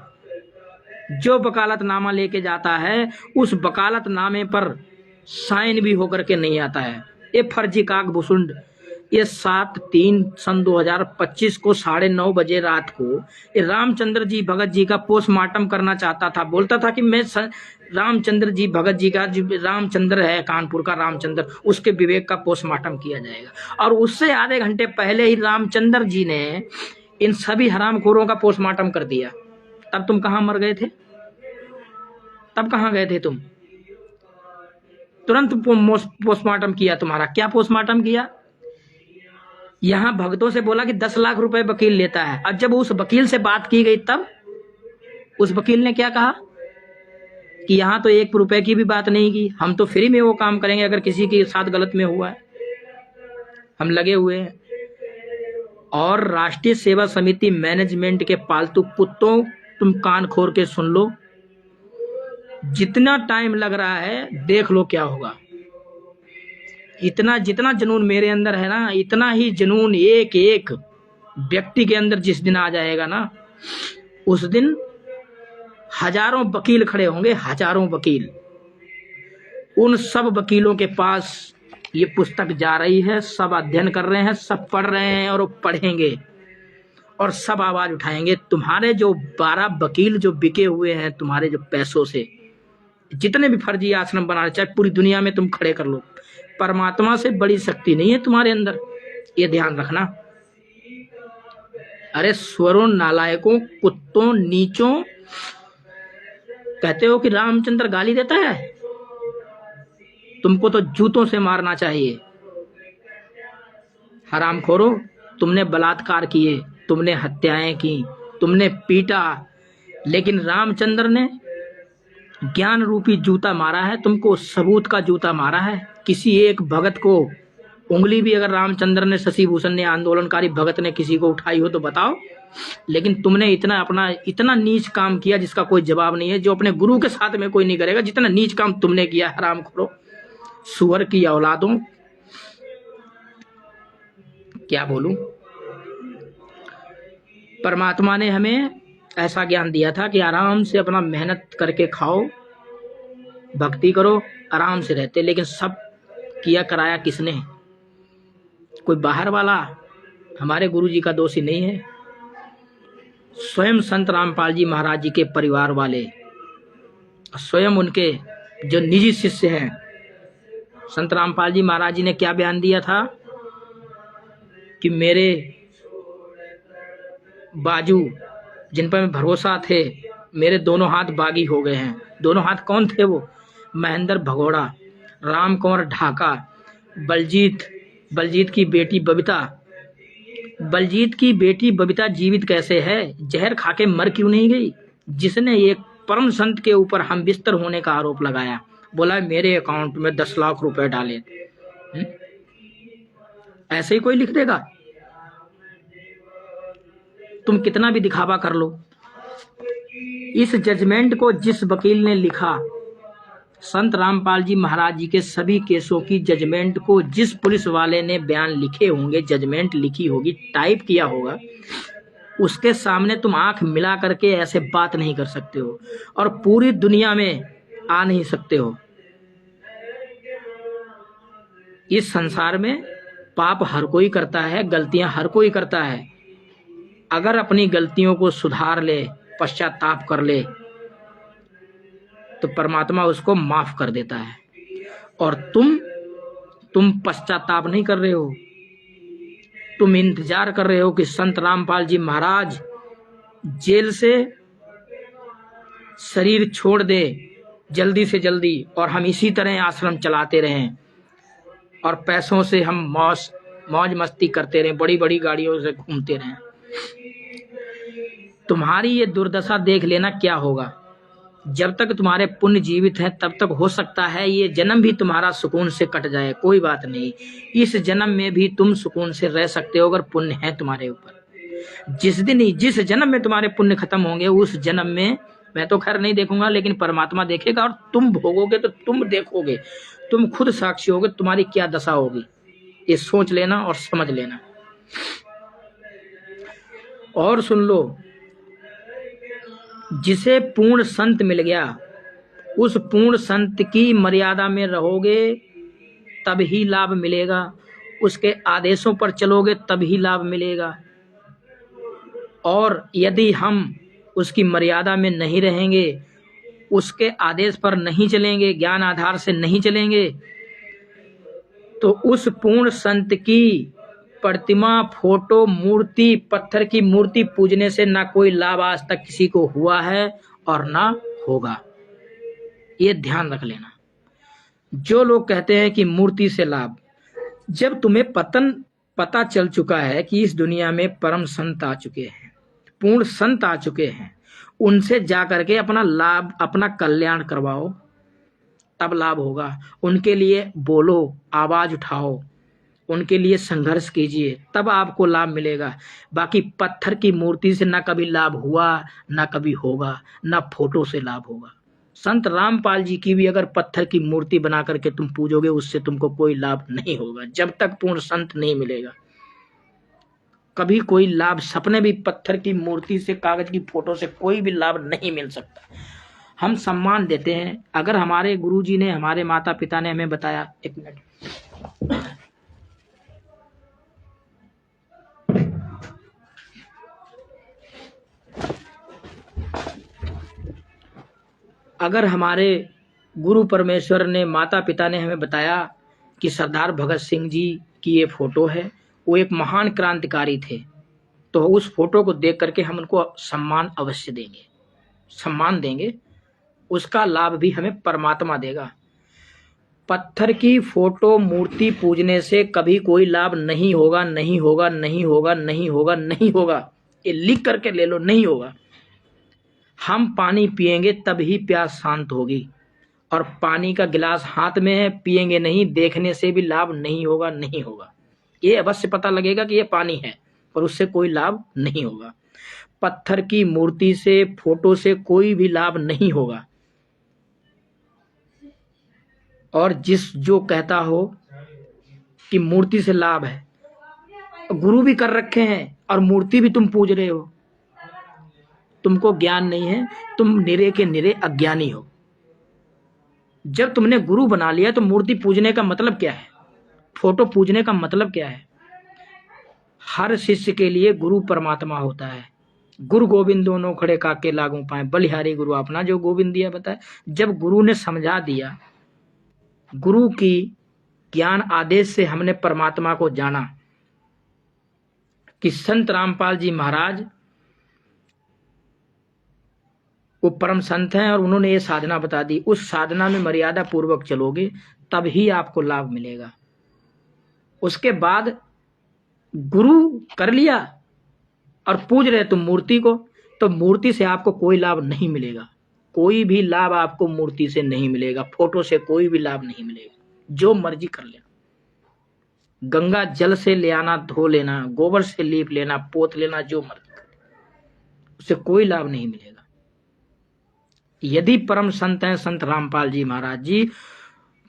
जो वकालतनामा लेके जाता है उस वकालतनामे पर साइन भी होकर के नहीं आता है। ये फर्जी काग भुसुंड। ये 7/3 सन 2025 को 9:30 बजे रात को ये रामचंद्र जी भगत जी का पोस्टमार्टम करना चाहता था। बोलता था कि मैं रामचंद्र जी भगत जी का, जो रामचंद्र है कानपुर का रामचंद्र, उसके विवेक का पोस्टमार्टम किया जाएगा। और उससे आधे घंटे पहले ही रामचंद्र जी ने इन सभी हरामखोरों का पोस्टमार्टम कर दिया। तब तुम कहां मर गए थे? तब कहां गए थे तुम? तुरंत पोस्टमार्टम किया तुम्हारा। क्या पोस्टमार्टम किया? यहां भक्तों से बोला कि 10 लाख रुपए वकील लेता है। अब जब उस वकील से बात की गई तब उस वकील ने क्या कहा कि यहां तो 1 रुपए की भी बात नहीं की, हम तो फ्री में वो काम करेंगे अगर किसी के साथ गलत में हुआ है, हम लगे हुए हैं। और राष्ट्रीय सेवा समिति मैनेजमेंट के पालतू कुत्तों, तुम कान खोल के सुन लो, जितना टाइम लग रहा है देख लो क्या होगा। इतना जितना जुनून मेरे अंदर है ना, इतना ही जुनून एक एक व्यक्ति के अंदर जिस दिन आ जाएगा ना, उस दिन हजारों वकील खड़े होंगे, हजारों वकील। उन सब वकीलों के पास ये पुस्तक जा रही है, सब अध्ययन कर रहे हैं, सब पढ़ रहे हैं और पढ़ेंगे और सब आवाज उठाएंगे। तुम्हारे जो 12 वकील जो बिके हुए हैं तुम्हारे जो पैसों से, जितने भी फर्जी आश्रम बना रहे, चाहे पूरी दुनिया में तुम खड़े कर लो, परमात्मा से बड़ी शक्ति नहीं है तुम्हारे अंदर, ये ध्यान रखना। अरे स्वरों, नालायकों, कुत्तों, नीचों, कहते हो कि रामचंद्र गाली देता है, तुमको तो जूतों से मारना चाहिए। हरामखोरो, तुमने बलात्कार किए, तुमने हत्याएं की, तुमने पीटा, लेकिन रामचंद्र ने ज्ञान रूपी जूता मारा है तुमको, सबूत का जूता मारा है। किसी एक भगत को उंगली भी अगर रामचंद्र ने, शशि भूषण ने, आंदोलनकारी भगत ने किसी को उठाई हो तो बताओ। लेकिन तुमने इतना नीच काम किया जिसका कोई जवाब नहीं है, जो अपने गुरु के साथ में कोई नहीं करेगा जितना नीच काम तुमने किया। हरामखोरो, सुअर की औलादों, क्या बोलूं। परमात्मा ने हमें ऐसा ज्ञान दिया था कि आराम से अपना मेहनत करके खाओ, भक्ति करो, आराम से रहते। लेकिन सब किया कराया किसने? कोई बाहर वाला। हमारे गुरु जी का दोषी नहीं है, स्वयं संत रामपाल जी महाराज जी के परिवार वाले, स्वयं उनके जो निजी शिष्य हैं। संत रामपाल जी महाराज जी ने क्या बयान दिया था कि मेरे बाजू जिन पर भरोसा थे, मेरे दोनों हाथ बागी हो गए हैं। दोनों हाथ कौन थे वो? महेंद्र भगोड़ा, राम कुंवर ढाका, बलजीत की बेटी बबीता। बलजीत की बेटी बबीता जीवित कैसे है? जहर खा के मर क्यों नहीं गई? जिसने एक परम संत के ऊपर हम बिस्तर होने का आरोप लगाया, बोला मेरे अकाउंट में 10 लाख रुपए डाले। ऐसे ही कोई लिख देगा? तुम कितना भी दिखावा कर लो, इस जजमेंट को जिस वकील ने लिखा, संत रामपाल जी महाराज जी के सभी केसों की जजमेंट को जिस पुलिस वाले ने बयान लिखे होंगे, जजमेंट लिखी होगी, टाइप किया होगा, उसके सामने तुम आंख मिला करके ऐसे बात नहीं कर सकते हो और पूरी दुनिया में आ नहीं सकते हो। इस संसार में पाप हर कोई करता है, गलतियां हर कोई करता है। अगर अपनी गलतियों को सुधार ले, पश्चाताप कर ले, तो परमात्मा उसको माफ कर देता है। और तुम पश्चाताप नहीं कर रहे हो, तुम इंतजार कर रहे हो कि संत रामपाल जी महाराज जेल से शरीर छोड़ दे जल्दी से जल्दी और हम इसी तरह आश्रम चलाते रहें और पैसों से हम मौज मस्ती करते रहें, बड़ी बड़ी गाड़ियों से घूमते रहें। तुम्हारी ये दुर्दशा देख लेना क्या होगा। जब तक तुम्हारे पुण्य जीवित हैं तब तक हो सकता है ये जन्म भी तुम्हारा सुकून से कट जाए, कोई बात नहीं। इस जन्म में भी तुम सुकून से रह सकते हो अगर पुण्य है तुम्हारे ऊपर। जिस जन्म में तुम्हारे पुण्य खत्म होंगे, उस जन्म में मैं तो खैर नहीं देखूंगा, लेकिन परमात्मा देखेगा और तुम भोगोगे तो तुम देखोगे, तुम खुद साक्षी होगे तुम्हारी क्या दशा होगी। ये सोच लेना और समझ लेना। और सुन लो, जिसे पूर्ण संत मिल गया, उस पूर्ण संत की मर्यादा में रहोगे तब ही लाभ मिलेगा, उसके आदेशों पर चलोगे तब ही लाभ मिलेगा। और यदि हम उसकी मर्यादा में नहीं रहेंगे, उसके आदेश पर नहीं चलेंगे, ज्ञान आधार से नहीं चलेंगे, तो उस पूर्ण संत की प्रतिमा, फोटो, मूर्ति, पत्थर की मूर्ति पूजने से ना कोई लाभ आज तक किसी को हुआ है और ना होगा। ये ध्यान रख लेना। जो लोग कहते हैं कि मूर्ति से लाभ, जब तुम्हें पता चल चुका है कि इस दुनिया में परम संत आ चुके हैं, पूर्ण संत आ चुके हैं, उनसे जा करके अपना लाभ, अपना कल्याण करवाओ, तब लाभ होगा। उनके लिए बोलो, आवाज उठाओ, उनके लिए संघर्ष कीजिए, तब आपको लाभ मिलेगा। बाकी पत्थर की मूर्ति से ना कभी लाभ हुआ, ना कभी होगा, ना फोटो से लाभ होगा। संत रामपाल जी की भी अगर पत्थर की मूर्ति बना करके तुम पूजोगे, उससे तुमको कोई लाभ नहीं होगा जब तक पूर्ण संत नहीं मिलेगा। कभी कोई लाभ, सपने भी पत्थर की मूर्ति से, कागज की फोटो से कोई भी लाभ नहीं मिल सकता। हम सम्मान देते हैं। अगर हमारे गुरुजी ने, हमारे माता पिता ने हमें बताया, एक मिनट, अगर हमारे गुरु परमेश्वर ने, माता पिता ने हमें बताया कि सरदार भगत सिंह जी की ये फोटो है, वो एक महान क्रांतिकारी थे, तो उस फोटो को देख करके हम उनको सम्मान अवश्य देंगे, सम्मान देंगे। उसका लाभ भी हमें परमात्मा देगा। पत्थर की फोटो, मूर्ति पूजने से कभी कोई लाभ नहीं होगा, नहीं होगा, नहीं होगा, नहीं होगा, नहीं होगा। ये लिख करके ले लो, नहीं होगा। हम पानी पिएंगे तब ही प्यास शांत होगी, और पानी का गिलास हाथ में है, पिएंगे नहीं, देखने से भी लाभ नहीं होगा, नहीं होगा। ये अवश्य पता लगेगा कि ये पानी है, पर उससे कोई लाभ नहीं होगा। पत्थर की मूर्ति से, फोटो से कोई भी लाभ नहीं होगा। और जो कहता हो कि मूर्ति से लाभ है, गुरु भी कर रखे हैं और मूर्ति भी तुम पूज रहे हो, तुमको ज्ञान नहीं है, तुम निरे के निरे अज्ञानी हो। जब तुमने गुरु बना लिया तो मूर्ति पूजने का मतलब क्या है, फोटो पूजने का मतलब क्या है। हर शिष्य के लिए गुरु परमात्मा होता है। गुरु गोविंद दोनों खड़े काके लागू पाए, बलिहारी गुरु अपना, जो गोविंद दिया बताए। जब गुरु ने समझा दिया, गुरु की ज्ञान आदेश से हमने परमात्मा को जाना कि संत रामपाल जी महाराज वो परम संत हैं और उन्होंने ये साधना बता दी, उस साधना में मर्यादा पूर्वक चलोगे तब ही आपको लाभ मिलेगा। उसके बाद गुरु कर लिया और पूज रहे तुम मूर्ति को, तो मूर्ति से आपको कोई लाभ नहीं मिलेगा। कोई भी लाभ आपको मूर्ति से नहीं मिलेगा, फोटो से कोई भी लाभ नहीं मिलेगा। जो मर्जी कर लेना, गंगा जल से ले आना, धो लेना, गोबर से लीप लेना, पोत लेना, जो मर्जी कर लेना, उससे कोई लाभ नहीं मिलेगा। यदि परम संत हैं संत रामपाल जी महाराज जी,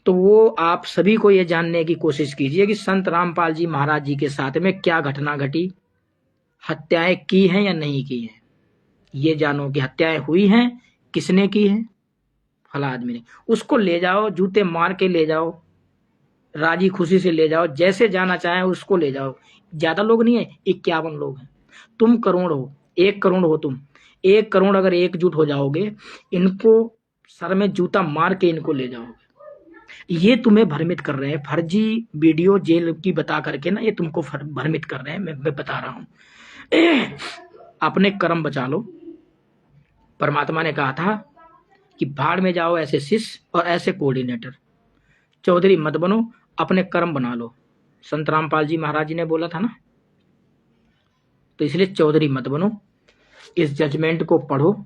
तो वो आप सभी को ये जानने की कोशिश कीजिए कि संत रामपाल जी महाराज जी के साथ में क्या घटना घटी, हत्याएं की हैं या नहीं की हैं। ये जानो कि हत्याएं हुई हैं, किसने की है, फला आदमी ने। उसको ले जाओ, जूते मार के ले जाओ, राजी खुशी से ले जाओ, जैसे जाना चाहे उसको ले जाओ। ज्यादा लोग नहीं है, 51 लोग हैं, तुम करोड़ हो, 1 करोड़ हो तुम, 1 करोड़ अगर एकजुट हो जाओगे, इनको सर में जूता मार के इनको ले जाओगे। ये तुम्हें भ्रमित कर रहे हैं, फर्जी वीडियो जेल की बता करके ना, ये तुमको भ्रमित कर रहे हैं। मैं बता रहा हूं, अपने कर्म बचा लो। परमात्मा ने कहा था कि भाड़ में जाओ ऐसे शिष्य और ऐसे कोऑर्डिनेटर, चौधरी मत बनो, अपने कर्म बना लो। संत रामपाल जी महाराज जी ने बोला था ना, तो इसलिए चौधरी मत बनो। इस जजमेंट को पढ़ो,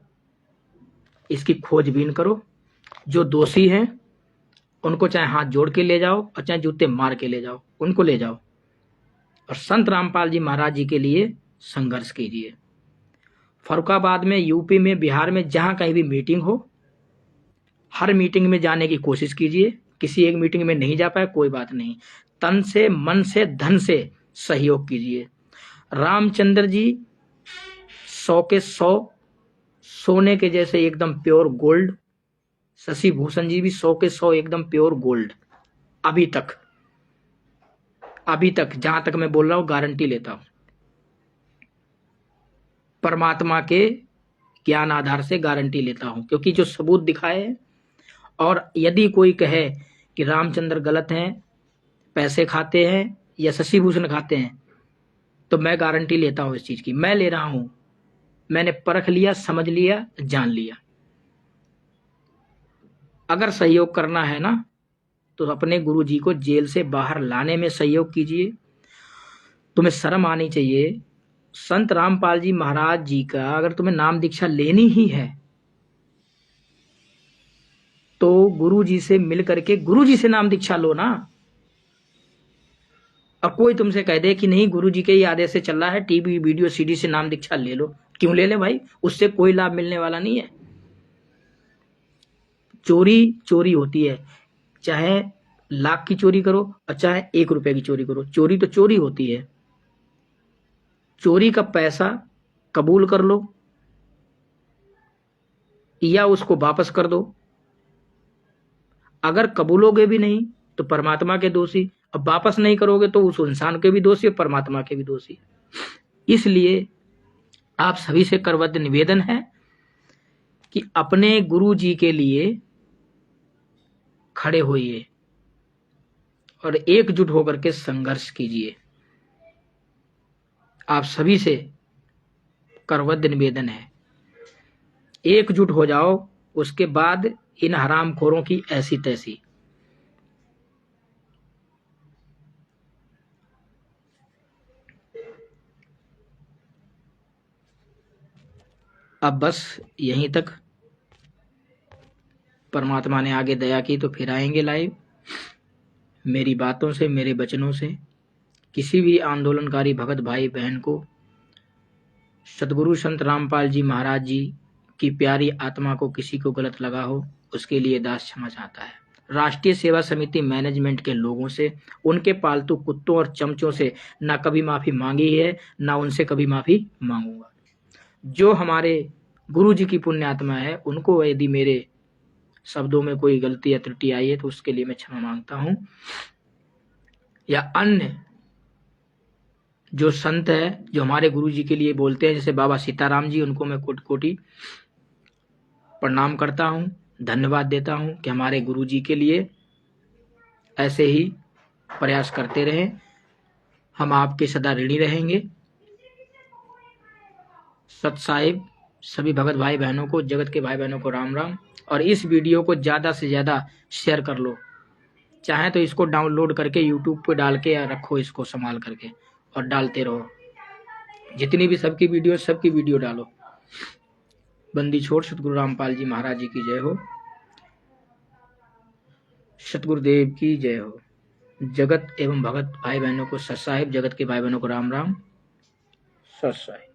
इसकी खोजबीन करो, जो दोषी हैं उनको चाहे हाथ जोड़ के ले जाओ और चाहे जूते मार के ले जाओ, उनको ले जाओ और संत रामपाल जी महाराज जी के लिए संघर्ष कीजिए। फर्रुखाबाद में, यूपी में, बिहार में जहां कहीं भी मीटिंग हो, हर मीटिंग में जाने की कोशिश कीजिए। किसी एक मीटिंग में नहीं जा पाए कोई बात नहीं, तन से, मन से, धन से सहयोग कीजिए। रामचंद्र जी 100 के 100 सोने के जैसे एकदम प्योर गोल्ड, शशि भूषण जी भी 100 के 100 एकदम प्योर गोल्ड। अभी तक जहां तक मैं बोल रहा हूं गारंटी लेता हूं, परमात्मा के ज्ञान आधार से गारंटी लेता हूं, क्योंकि जो सबूत दिखाए हैं। और यदि कोई कहे कि रामचंद्र गलत हैं, पैसे खाते हैं या शशि भूषण खाते हैं, तो मैं गारंटी लेता हूं इस चीज की, मैं ले रहा हूं। मैंने परख लिया, समझ लिया, जान लिया। अगर सहयोग करना है ना, तो अपने गुरु जी को जेल से बाहर लाने में सहयोग कीजिए। तुम्हें शर्म आनी चाहिए। संत रामपाल जी महाराज जी का अगर तुम्हें नाम दीक्षा लेनी ही है, तो गुरु जी से मिल करके गुरु जी से नाम दीक्षा लो ना। और कोई तुमसे कह दे कि नहीं गुरु जी के ही आदेश से चल रहा है, टीवी वीडियो सीडी से नाम दीक्षा ले लो, क्यों ले ले भाई, उससे कोई लाभ मिलने वाला नहीं है। चोरी चोरी होती है, चाहे लाख की चोरी करो और चाहे 1 रुपए की चोरी करो, चोरी तो चोरी होती है। चोरी का पैसा कबूल कर लो या उसको वापस कर दो। अगर कबूलोगे भी नहीं तो परमात्मा के दोषी, अब वापस नहीं करोगे तो उस इंसान के भी दोषी और परमात्मा के भी दोषी। इसलिए आप सभी से करबद्ध निवेदन है कि अपने गुरु जी के लिए खड़े होइए और एकजुट होकर के संघर्ष कीजिए। आप सभी से करबद्ध निवेदन है, एकजुट हो जाओ। उसके बाद इन हरामखोरों की ऐसी तैसी। अब बस यहीं तक, परमात्मा ने आगे दया की तो फिर आएंगे लाइव। मेरी बातों से, मेरे वचनों से किसी भी आंदोलनकारी भगत भाई बहन को सदगुरु संत रामपाल जी महाराज जी की प्यारी आत्मा को किसी को गलत लगा हो, उसके लिए दास क्षमा चाहता है। राष्ट्रीय सेवा समिति मैनेजमेंट के लोगों से, उनके पालतू कुत्तों और चमचों से ना कभी माफी मांगी है, ना उनसे कभी माफी मांगूंगा। जो हमारे गुरु जी की पुण्य आत्मा है, उनको यदि मेरे शब्दों में कोई गलती या त्रुटि आई है तो उसके लिए मैं क्षमा मांगता हूं। या अन्य जो संत है जो हमारे गुरु जी के लिए बोलते हैं, जैसे बाबा सीताराम जी, उनको मैं कोटि कोटि प्रणाम करता हूं, धन्यवाद देता हूं कि हमारे गुरु जी के लिए ऐसे ही प्रयास करते रहें। हम आपके सदा ऋणी रहेंगे। सत साहिब सभी भगत भाई बहनों को, जगत के भाई बहनों को राम राम। और इस वीडियो को ज़्यादा से ज़्यादा शेयर कर लो। चाहे तो इसको डाउनलोड करके यूट्यूब पे डाल के या रखो इसको संभाल करके और डालते रहो। जितनी भी सबकी वीडियो डालो। बंदी छोड़ सतगुरु रामपाल जी महाराज जी की जय हो। सतगुरुदेव की जय हो। जगत एवं भगत भाई बहनों को सत साहिब, जगत के भाई बहनों को राम राम। सत साहिब।